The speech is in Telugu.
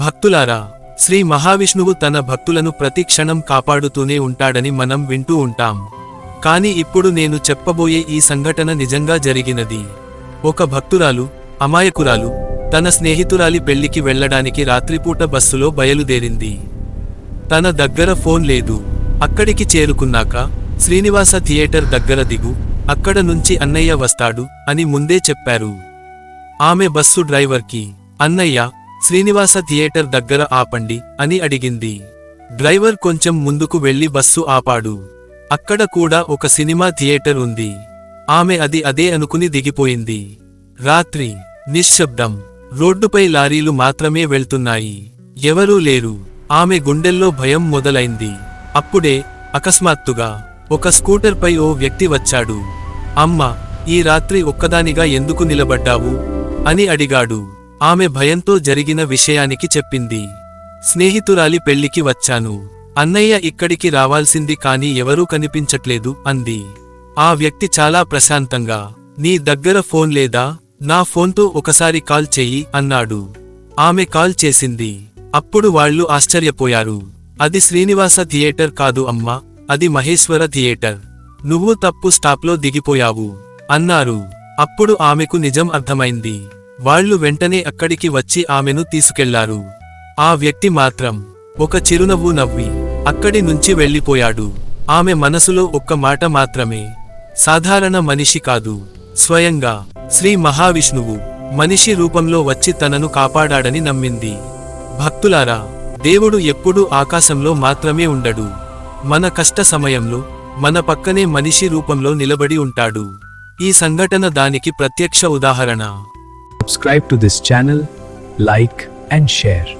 భక్తులారా, శ్రీ మహావిష్ణువు తన భక్తులను ప్రతి క్షణం కాపాడుతూనే ఉంటాడని మనం వింటూ ఉంటాం. కాని ఇప్పుడు నేను చెప్పబోయే ఈ సంఘటన నిజంగా జరిగినది. ఒక భక్తురాలు, అమాయకురాలు, తన స్నేహితురాలి పెళ్లికి వెళ్లడానికి రాత్రిపూట బస్సులో బయలుదేరింది. తన దగ్గర ఫోన్ లేదు. అక్కడికి చేరుకున్నాక శ్రీనివాస థియేటర్ దగ్గర దిగు, అక్కడ నుంచి అన్నయ్య వస్తాడు అని ముందే చెప్పారు. ఆమె బస్సు డ్రైవర్కి, అన్నయ్య, శ్రీనివాస థియేటర్ దగ్గర ఆపండి అని అడిగింది. డ్రైవర్ కొంచెం ముందుకు వెళ్లి బస్సు ఆపాడు. అక్కడ కూడా ఒక సినిమా థియేటర్ ఉంది. ఆమె అదే అనుకుని దిగిపోయింది. రాత్రి, నిశ్శబ్దం, రోడ్డుపై లారీలు మాత్రమే వెళ్తున్నాయి. ఎవరూ లేరు. ఆమె గుండెల్లో భయం మొదలైంది. అప్పుడే అకస్మాత్తుగా ఒక స్కూటర్పై ఓ వ్యక్తి వచ్చాడు. అమ్మా, ఈ రాత్రి ఒక్కదానిగా ఎందుకు నిలబడ్డావు అని అడిగాడు. ఆమె భయంతో జరిగిన విషయానికి చెప్పింది. స్నేహితురాలి పెళ్లికి వచ్చాను. అన్నయ్య ఇక్కడికి రావాల్సింది కాని ఎవరూ కనిపించట్లేదు అంది. ఆ వ్యక్తి చాలా ప్రశాంతంగా, నీ దగ్గర ఫోన్ లేదా? నా ఫోన్తో ఒకసారి కాల్ చెయ్యి అన్నాడు. ఆమె కాల్ చేసింది. అప్పుడు వాళ్ళు ఆశ్చర్యపోయారు. అది శ్రీనివాస థియేటర్ కాదు అమ్మా, అది మహేశ్వర థియేటర్. నువ్వు తప్పు స్టాప్లో దిగిపోయావు అన్నారు. అప్పుడు ఆమెకు నిజం అర్థమైంది. వాళ్ళు వెంటనే అక్కడికి వచ్చి ఆమెను తీసుకెళ్లారు. ఆ వ్యక్తి మాత్రం ఒక చిరునవ్వు నవ్వి అక్కడి నుంచి వెళ్ళిపోయాడు. ఆమె మనసులో ఒక్క మాట మాత్రమే, సాధారణ మనిషి కాదు, స్వయంగా శ్రీ మహావిష్ణువు మనిషి రూపంలో వచ్చి తనను కాపాడాడని నమ్మింది. భక్తులారా, దేవుడు ఎప్పుడూ ఆకాశంలో మాత్రమే ఉండడు. మన కష్ట సమయంలో మన పక్కనే మనిషి రూపంలో నిలబడి ఉంటాడు. ఈ సంఘటన దానికి ప్రత్యక్ష ఉదాహరణ. Subscribe to this channel, like and share.